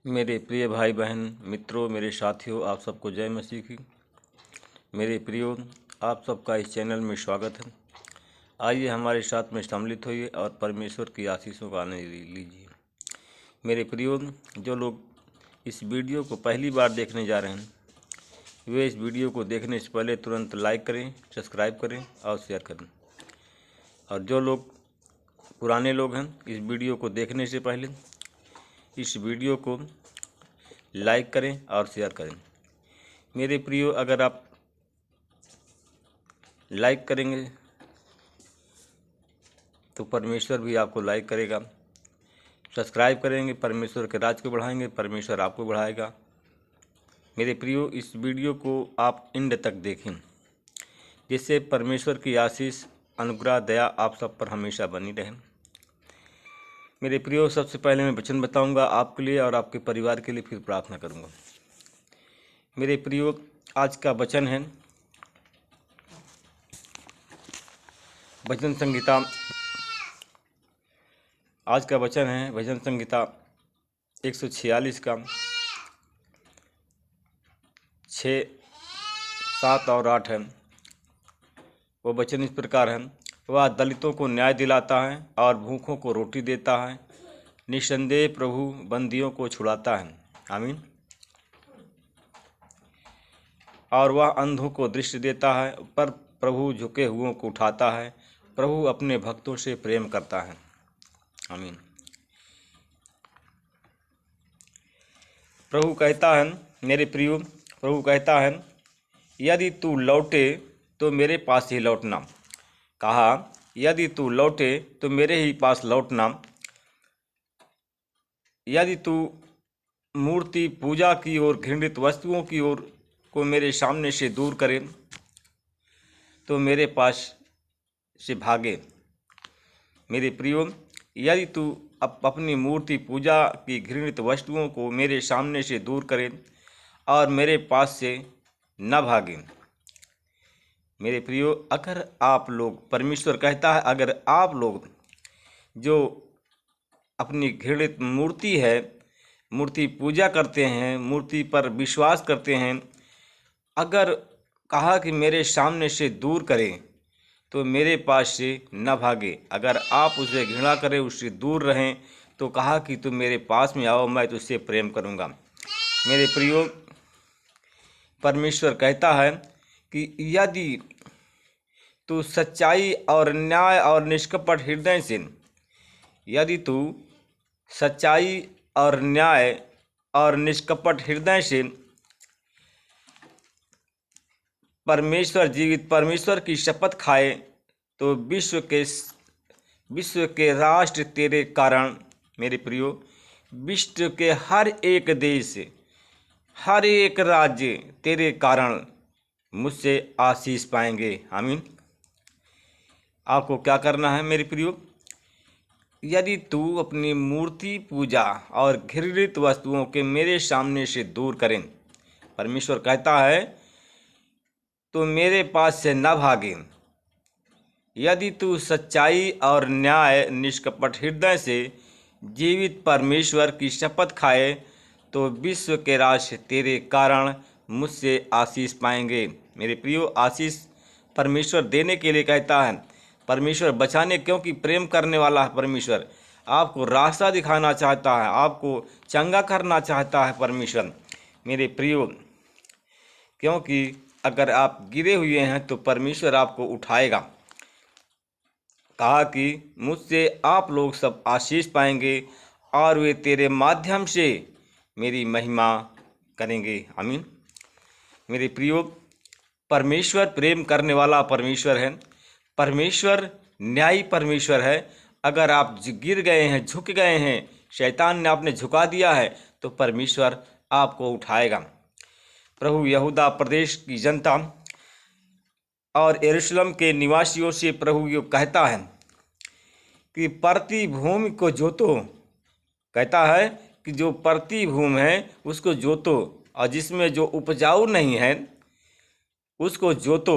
मेरे प्रिय भाई बहन मित्रों, मेरे साथियों, आप सबको जय मसीह की। मेरे प्रियो, आप सबका इस चैनल में स्वागत है। आइए हमारे साथ में सम्मिलित होइए और परमेश्वर की आशीषों का आनंद लीजिए। मेरे प्रियो, जो लोग इस वीडियो को पहली बार देखने जा रहे हैं वे इस वीडियो को देखने से पहले तुरंत लाइक करें, सब्सक्राइब करें और शेयर करें। और जो लोग पुराने लोग हैं, इस वीडियो को देखने से पहले इस वीडियो को लाइक करें और शेयर करें। मेरे प्रियो, अगर आप लाइक करेंगे तो परमेश्वर भी आपको लाइक करेगा। सब्सक्राइब करेंगे, परमेश्वर के राज को बढ़ाएंगे, परमेश्वर आपको बढ़ाएगा। मेरे प्रियो, इस वीडियो को आप एंड तक देखें, जिससे परमेश्वर की आशीष, अनुग्रह, दया आप सब पर हमेशा बनी रहे। मेरे प्रियो, सबसे पहले मैं वचन बताऊंगा आपके लिए और आपके परिवार के लिए, फिर प्रार्थना करूंगा। मेरे प्रियो, आज का वचन है भजन संहिता। आज का वचन है भजन संहिता 146 का 6, 7 और 8 है। वो वचन इस प्रकार है। वह दलितों को न्याय दिलाता है और भूखों को रोटी देता है। निस्संदेह प्रभु बंदियों को छुड़ाता है। आमीन। और वह अंधों को दृष्टि देता है, पर प्रभु झुके हुओं को उठाता है। प्रभु अपने भक्तों से प्रेम करता है। आमीन। प्रभु कहता है, मेरे प्रियो, प्रभु कहता है, यदि तू लौटे तो मेरे पास ही लौटना। कहा, यदि तू लौटे तो मेरे ही पास लौटना। यदि तू मूर्ति पूजा की और घृणित वस्तुओं की ओर को मेरे सामने से दूर करे तो मेरे पास से भागे। मेरे प्रियो, यदि तू अपनी मूर्ति पूजा की घृणित वस्तुओं को मेरे सामने से दूर करे और मेरे पास से न भागे। मेरे प्रियो, अगर आप लोग, परमेश्वर कहता है, अगर आप लोग जो अपनी घृणित मूर्ति है, मूर्ति पूजा करते हैं, मूर्ति पर विश्वास करते हैं, अगर कहा कि मेरे सामने से दूर करें तो मेरे पास से न भागे। अगर आप उसे घृणा करें, उससे दूर रहें, तो कहा कि तुम मेरे पास में आओ, मैं तुझसे प्रेम करूंगा। मेरे प्रियो, परमेश्वर कहता है कि यदि तू सच्चाई और न्याय और निष्कपट हृदय से, यदि तू सच्चाई और न्याय और निष्कपट हृदय से परमेश्वर, जीवित परमेश्वर की शपथ खाए तो विश्व के राष्ट्र तेरे कारण, मेरे प्रियो, विश्व के हर एक देश, हर एक राज्य तेरे कारण मुझसे आशीष पाएंगे। आमीन। आपको क्या करना है मेरे प्रियो? यदि तू अपनी मूर्ति पूजा और घृणित वस्तुओं के मेरे सामने से दूर करें, परमेश्वर कहता है, तो मेरे पास से न भागे। यदि तू सच्चाई और न्याय निष्कपट हृदय से जीवित परमेश्वर की शपथ खाए तो विश्व के राष्ट्र तेरे कारण मुझसे आशीष पाएंगे। मेरे प्रियो, आशीष परमेश्वर देने के लिए कहता है। परमेश्वर बचाने, क्योंकि प्रेम करने वाला है परमेश्वर। आपको रास्ता दिखाना चाहता है, आपको चंगा करना चाहता है परमेश्वर। मेरे प्रियो, क्योंकि अगर आप गिरे हुए हैं तो परमेश्वर आपको उठाएगा। कहा कि मुझसे आप लोग सब आशीष पाएंगे और वे तेरे माध्यम से मेरी महिमा करेंगे। आमीन। मेरे प्रियो, परमेश्वर प्रेम करने वाला परमेश्वर है। परमेश्वर न्यायी परमेश्वर है। अगर आप गिर गए हैं, झुक गए हैं, शैतान ने आपने झुका दिया है, तो परमेश्वर आपको उठाएगा। प्रभु यहूदा प्रदेश की जनता और यरूशलेम के निवासियों से प्रभु ये कहता है कि परती भूमि को जोतो। कहता है कि जो परती भूमि है उसको जोतो, और जिसमें जो उपजाऊ नहीं है उसको जोतो,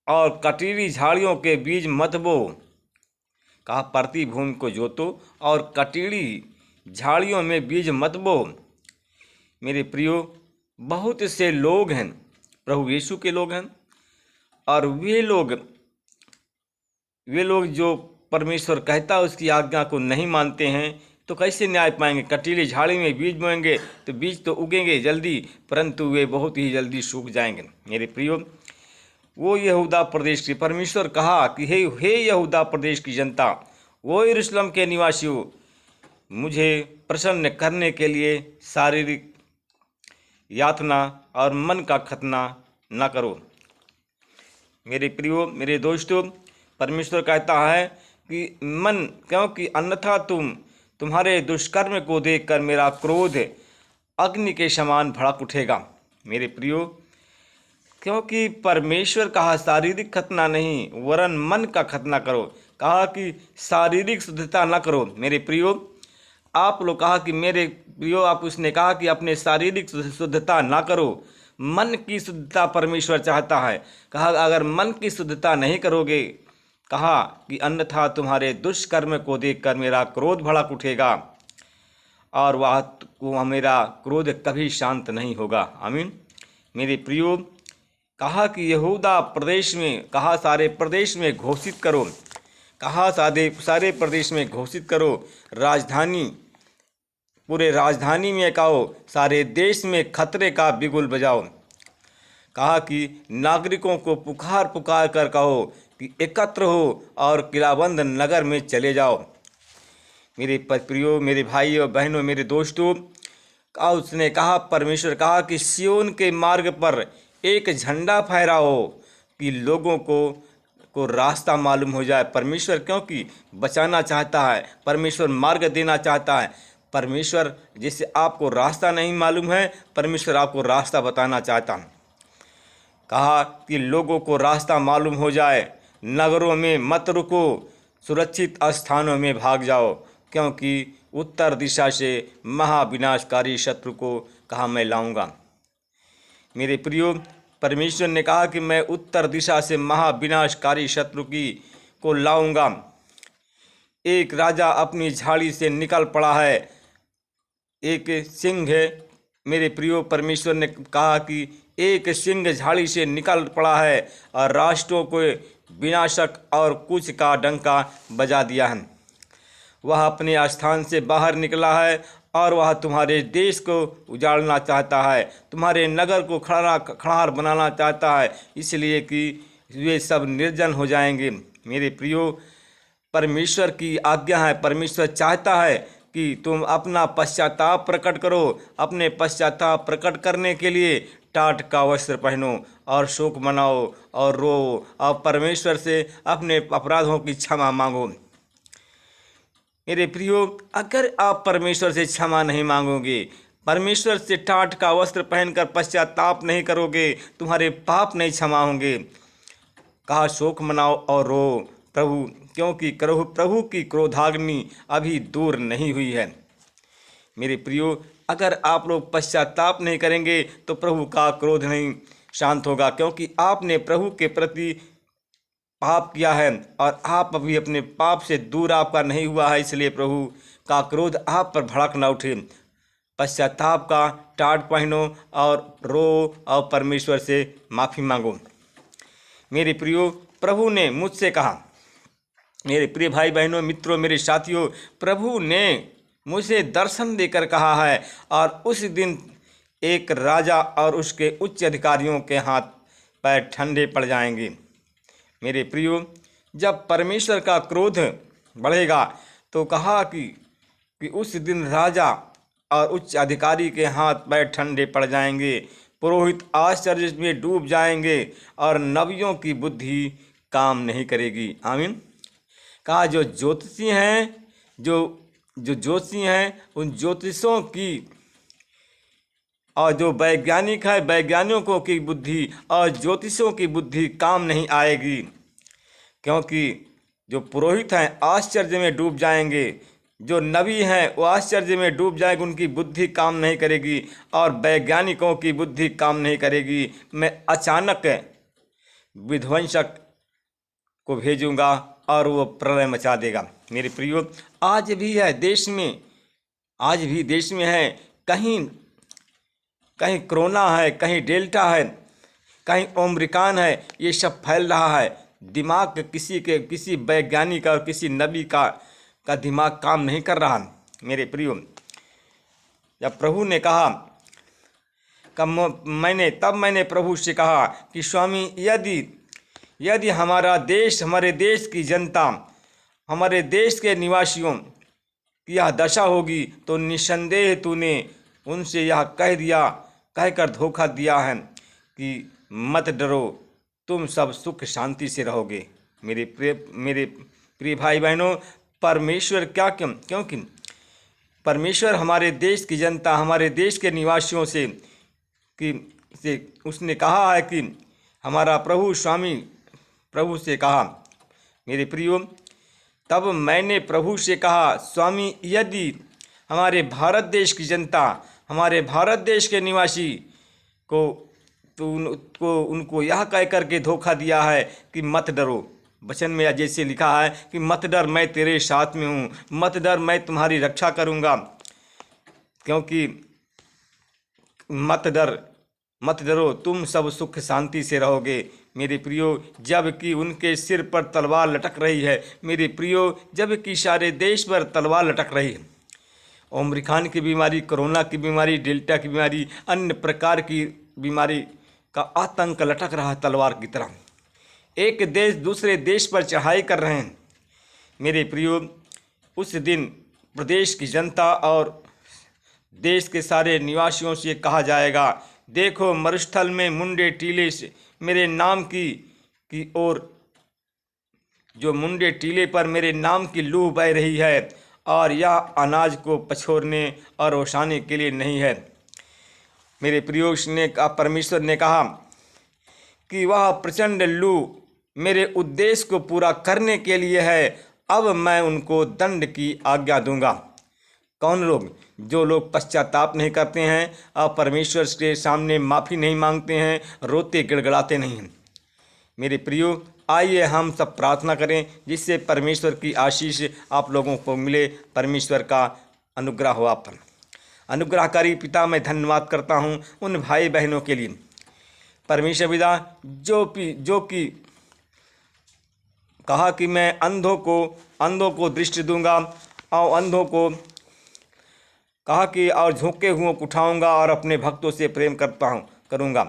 और कटीली झाड़ियों के बीज मत बो। कहा, परती भूमि को जोतो और कटीली झाड़ियों में बीज मत बो। मेरे प्रियो, बहुत से लोग हैं, प्रभु यीशु के लोग हैं, और वे लोग जो परमेश्वर कहता है उसकी आज्ञा को नहीं मानते हैं, तो कैसे न्याय पाएंगे। कटीली झाड़ी में बीज बोएंगे तो बीज तो उगेंगे जल्दी, परंतु वे बहुत ही जल्दी सूख जाएंगे। मेरे प्रियो, वो यहूदा प्रदेश की परमेश्वर कहा कि हे यहूदा प्रदेश की जनता, वो यरूशलेम के निवासियों, मुझे प्रसन्न करने के लिए शारीरिक यातना और मन का खतना न करो। मेरे प्रियो, मेरे दोस्तों, परमेश्वर कहता है कि मन, क्योंकि अन्यथा तुम्हारे दुष्कर्म को देखकर मेरा क्रोध अग्नि के समान भड़क उठेगा। मेरे प्रियो, क्योंकि परमेश्वर कहा शारीरिक खतना नहीं वरन मन का खतना करो, कहा कि शारीरिक शुद्धता न करो। मेरे प्रियो, आप लोग कहा कि मेरे प्रियो, आप उसने कहा कि अपने शारीरिक शुद्धता ना करो, मन की शुद्धता परमेश्वर चाहता है। कहा अगर मन की शुद्धता नहीं करोगे, कहा कि अन्यथा तुम्हारे दुष्कर्म को देखकर मेरा क्रोध भड़क उठेगा और वह मेरा क्रोध कभी शांत नहीं होगा। आमीन। मेरे प्रियो, कहा कि यहूदा प्रदेश में, कहा सारे प्रदेश में घोषित करो, कहा सारे प्रदेश में घोषित करो, राजधानी, पूरे राजधानी में कहो, सारे देश में खतरे का बिगुल बजाओ। कहा कि नागरिकों को पुकार पुकार कर कहो कि एकत्र हो और किलाबंद नगर में चले जाओ। मेरे प्रियो, मेरे भाई और बहनों, मेरे दोस्तों, कहा उसने कहा, परमेश्वर कहा कि सियोन के मार्ग पर एक झंडा फहराओ कि लोगों को रास्ता मालूम हो जाए। परमेश्वर क्योंकि बचाना चाहता है, परमेश्वर मार्ग देना चाहता है। परमेश्वर जैसे आपको रास्ता नहीं मालूम है, परमेश्वर आपको रास्ता बताना चाहता है। कहा कि लोगों को रास्ता मालूम हो जाए, नगरों में मत रुको, सुरक्षित स्थानों में भाग जाओ, क्योंकि उत्तर दिशा से महाविनाशकारी शत्रु को कहा मैं लाऊंगा। मेरे प्रियो, परमेश्वर ने कहा कि मैं उत्तर दिशा से महाविनाशकारी शत्रु को लाऊंगा। एक राजा अपनी झाड़ी से निकल पड़ा है, एक सिंह है। मेरे प्रियो, परमेश्वर ने कहा कि एक सिंह झाड़ी से निकल पड़ा है और राष्ट्रों को विनाशक और कुछ का डंका बजा दिया है। वह अपने स्थान से बाहर निकला है और वह तुम्हारे देश को उजाड़ना चाहता है, तुम्हारे नगर को खड़ार बनाना चाहता है, इसलिए कि वे सब निर्जन हो जाएंगे। मेरे प्रियो, परमेश्वर की आज्ञा है, परमेश्वर चाहता है कि तुम अपना पश्चाताप प्रकट करो। अपने पश्चाताप प्रकट करने के लिए टाट का वस्त्र पहनो और शोक मनाओ और रो और परमेश्वर से अपने अपराधों की क्षमा मांगो। मेरे प्रियो, अगर आप परमेश्वर से क्षमा नहीं मांगोगे, परमेश्वर से टाट का वस्त्र पहनकर पश्चाताप नहीं करोगे, तुम्हारे पाप नहीं क्षमा होंगे। कहा शोक मनाओ और रो प्रभु, क्योंकि प्रभु की क्रोधाग्नि अभी दूर नहीं हुई है। मेरे प्रियो, अगर आप लोग पश्चाताप नहीं करेंगे तो प्रभु का क्रोध नहीं शांत होगा, क्योंकि आपने प्रभु के प्रति पाप किया है और आप अभी अपने पाप से दूर आपका नहीं हुआ है, इसलिए प्रभु का क्रोध आप पर भड़क न उठे। पश्चाताप का टाट पहनो और रो और परमेश्वर से माफ़ी मांगो। मेरे प्रियो, प्रभु ने मुझसे कहा, मेरे प्रिय भाई बहनों, मित्रों, मेरे साथियों, प्रभु ने मुझे दर्शन देकर कहा है और उस दिन एक राजा और उसके उच्च अधिकारियों के हाथ पैर ठंडे पड़ जाएंगे। मेरे प्रियो, जब परमेश्वर का क्रोध बढ़ेगा तो कहा कि उस दिन राजा और उच्च अधिकारी के हाथ पैर ठंडे पड़ जाएंगे, पुरोहित आश्चर्य में डूब जाएंगे और नबियों की बुद्धि काम नहीं करेगी। आमीन। कहा जो ज्योतिषी हैं, जो ज्योतिषी हैं, उन ज्योतिषों की और जो वैज्ञानिक है, वैज्ञानिकों की बुद्धि और ज्योतिषों की बुद्धि काम नहीं आएगी, क्योंकि जो पुरोहित हैं आश्चर्य में डूब जाएंगे, जो नबी हैं वो आश्चर्य में डूब जाएंगे, उनकी बुद्धि काम नहीं करेगी और वैज्ञानिकों की बुद्धि काम नहीं करेगी। मैं अचानक विध्वंसक को भेजूंगा और वो प्रलय मचा देगा। मेरे प्रियो, आज भी है देश में, आज भी देश में है, कहीं कहीं कोरोना है, कहीं डेल्टा है, कहीं ओमिक्रॉन है, ये सब फैल रहा है। दिमाग किसी वैज्ञानिक और किसी नबी का दिमाग काम नहीं कर रहा। मेरे प्रियो, जब प्रभु ने कहा मैंने प्रभु से कहा कि स्वामी, यदि हमारा देश, हमारे देश की जनता, हमारे देश के निवासियों की यह दशा होगी तो निसंदेह तूने उनसे यह कहकर धोखा दिया है कि मत डरो, तुम सब सुख शांति से रहोगे। मेरे प्रिय भाई बहनों, परमेश्वर क्योंकि परमेश्वर हमारे देश की जनता, हमारे देश के निवासियों से उसने कहा है कि हमारा प्रभु से कहा। मेरे प्रियो, तब मैंने प्रभु से कहा, स्वामी, यदि हमारे भारत देश की जनता, हमारे भारत देश के निवासी को उनको यह कह करके धोखा दिया है कि मत डरो। वचन में जैसे लिखा है कि मत डर, मैं तेरे साथ में हूँ, मत डर, मैं तुम्हारी रक्षा करूँगा, क्योंकि मत डरो, तुम सब सुख शांति से रहोगे। मेरे प्रियो, जबकि उनके सिर पर तलवार लटक रही है, मेरे प्रियो, जबकि सारे देश पर तलवार लटक रही है, ओमिक्रॉन की बीमारी, कोरोना की बीमारी, डेल्टा की बीमारी, अन्य प्रकार की बीमारी का आतंक लटक रहा है तलवार की तरह। एक देश दूसरे देश पर चढ़ाई कर रहे हैं। मेरे प्रियो, उस दिन प्रदेश की जनता और देश के सारे निवासियों से कहा जाएगा, देखो मरुस्थल में मुंडे टीले से मेरे नाम की ओर, जो मुंडे टीले पर मेरे नाम की लूह बह रही है, और यह अनाज को पछोरने और ओसाने के लिए नहीं है। मेरे प्रियो, परमेश्वर ने कहा कि वह प्रचंड लू मेरे उद्देश्य को पूरा करने के लिए है। अब मैं उनको दंड की आज्ञा दूंगा। कौन लोग? जो लोग पश्चाताप नहीं करते हैं और परमेश्वर के सामने माफ़ी नहीं मांगते हैं, रोते गिड़गिड़ाते नहीं हैं। मेरे प्रियो, आइए हम सब प्रार्थना करें जिससे परमेश्वर की आशीष आप लोगों को मिले, परमेश्वर का अनुग्रह हो आप पर। अनुग्रहकारी पिता, मैं धन्यवाद करता हूँ उन भाई बहनों के लिए, परमेश्वर पिता, जो कि कहा कि मैं अंधों को दृष्टि दूंगा, और अंधों को कहा कि और झुके हुओं को उठाऊंगा, और अपने भक्तों से प्रेम करूंगा,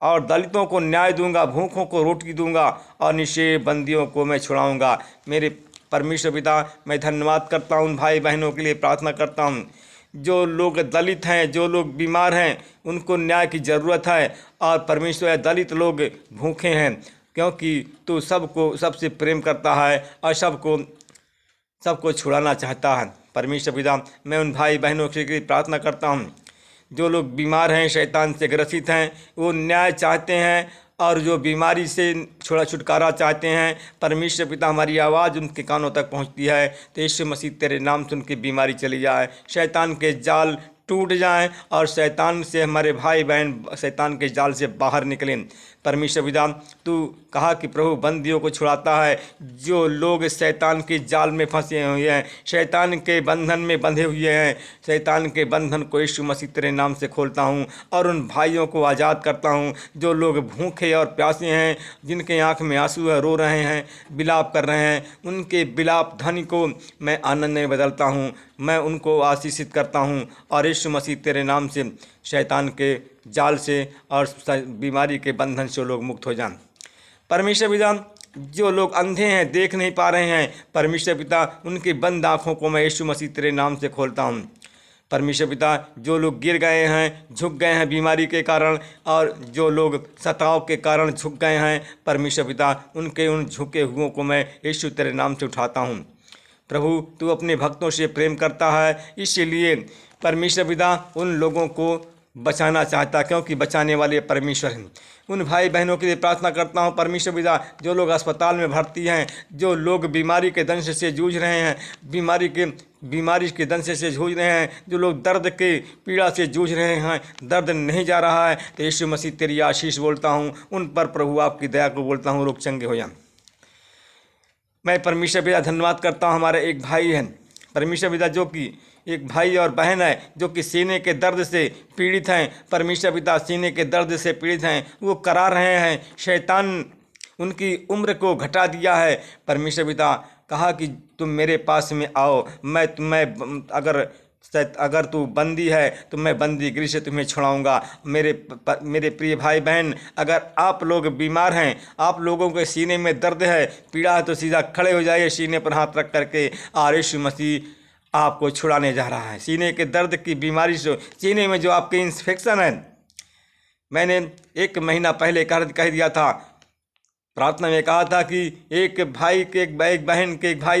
और दलितों को न्याय दूंगा, भूखों को रोटी दूंगा, और निश्चय बंदियों को मैं छुड़ाऊंगा। मेरे परमेश्वर पिता, मैं धन्यवाद करता हूँ भाई बहनों के लिए, प्रार्थना करता हूँ जो लोग दलित हैं, जो लोग बीमार हैं, उनको न्याय की ज़रूरत है। और परमेश्वर, दलित लोग भूखे हैं, क्योंकि तू सबसे प्रेम करता है और सबको छुड़ाना चाहता है। परमेश्वर पिता, मैं उन भाई बहनों के लिए प्रार्थना करता हूँ जो लोग बीमार हैं, शैतान से ग्रसित हैं, वो न्याय चाहते हैं और जो बीमारी से छुटकारा चाहते हैं। परमेश्वर पिता, हमारी आवाज़ उनके कानों तक पहुंचती है तो यीशु मसीह तेरे नाम से उनकी बीमारी चली जाए, शैतान के जाल टूट जाएं, और शैतान से हमारे भाई बहन शैतान के जाल से बाहर निकलें। परमेश्वर पिता, तू कहा कि प्रभु बंदियों को छुड़ाता है। जो लोग शैतान के जाल में फंसे हुए हैं, शैतान के बंधन में बंधे हुए हैं, शैतान के बंधन को यीशु मसीह तेरे नाम से खोलता हूँ और उन भाइयों को आज़ाद करता हूँ जो लोग भूखे और प्यासे हैं, जिनके आँख में आंसू है, रो रहे हैं, विलाप कर रहे हैं, उनके विलाप ध्वनि को मैं आनंद में बदलता हूँ। मैं उनको आशीषित करता हूँ और यीशु मसीह तेरे नाम से शैतान के जाल से और बीमारी के बंधन से लोग मुक्त हो जाएं। परमेश्वर पिता, जो लोग अंधे हैं, देख नहीं पा रहे हैं, परमेश्वर पिता, उनकी बंद आँखों को मैं यीशु मसीह तेरे नाम से खोलता हूँ। परमेश्वर पिता, जो लोग गिर गए हैं, झुक गए हैं बीमारी के कारण, और जो लोग सताव के कारण झुक गए हैं, परमेश्वर पिता, उन झुके हुओं को मैं यीशु तेरे नाम से उठाता हूँ। प्रभु, तू अपने भक्तों से प्रेम करता है, इसलिए परमेश्वर पिता उन लोगों को बचाना चाहता, क्योंकि बचाने वाले परमेश्वर हैं। उन भाई बहनों के लिए प्रार्थना करता हूँ परमेश्वर पिता, जो लोग अस्पताल में भर्ती हैं, जो लोग बीमारी के दंश से जूझ रहे हैं, बीमारी के दंश से जूझ रहे हैं, जो लोग दर्द के पीड़ा से जूझ रहे हैं, दर्द नहीं जा रहा है, तो यीशु मसीह तेरी आशीष बोलता हूँ उन पर, प्रभु आपकी दया को बोलता हूँ, लोग चंगे हो जाएं। मैं परमेश्वर पिता धन्यवाद करता हूँ। हमारा एक भाई है, परमेश्वर पिता जो कि एक भाई और बहन है जो कि सीने के दर्द से पीड़ित हैं, परमेश्वर पिता सीने के दर्द से पीड़ित हैं, वो करा रहे हैं, शैतान उनकी उम्र को घटा दिया है। परमेश्वर पिता कहा कि तुम मेरे पास में आओ, मैं अगर तू बंदी है तो मैं बंदी गिरी से तुम्हें छुड़ाऊंगा। मेरे प्रिय भाई बहन, अगर आप लोग बीमार हैं, आप लोगों के सीने में दर्द है, पीड़ा है, तो सीधा खड़े हो जाइए सीने पर हाथ रख करके, और यीशु मसीह आपको छुड़ाने जा रहा है सीने के दर्द की बीमारी से। सीने में जो आपके इन्फेक्शन है, मैंने 1 महीना पहले कह दिया था, प्रार्थना में कहा था कि एक भाई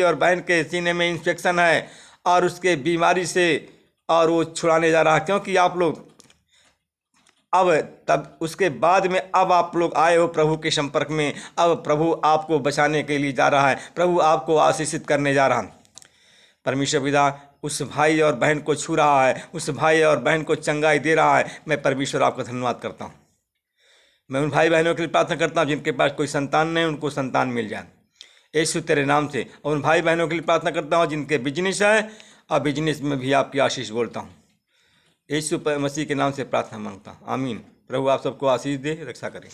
और बहन के सीने में इन्फेक्शन है और उसके बीमारी से, और वो छुड़ाने जा रहा है। क्योंकि आप लोग तब उसके बाद में अब आप लोग आए हो प्रभु के संपर्क में, अब प्रभु आपको बचाने के लिए जा रहा है, प्रभु आपको आशीषित करने जा रहा है। परमेश्वर पिता उस भाई और बहन को छू रहा है, उस भाई और बहन को चंगाई दे रहा है। मैं परमेश्वर आपका धन्यवाद करता हूँ। मैं उन भाई बहनों के लिए प्रार्थना करता हूँ जिनके पास कोई संतान नहीं, उनको संतान मिल जाए यीशु तेरे नाम से। और उन भाई बहनों के लिए प्रार्थना करता हूँ जिनके बिजनेस है, और बिजनेस में भी आपकी आशीष बोलता हूँ। यीशु मसीह के नाम से प्रार्थना मांगता हूँ, आमीन। प्रभु आप सबको आशीष दे, रक्षा करें।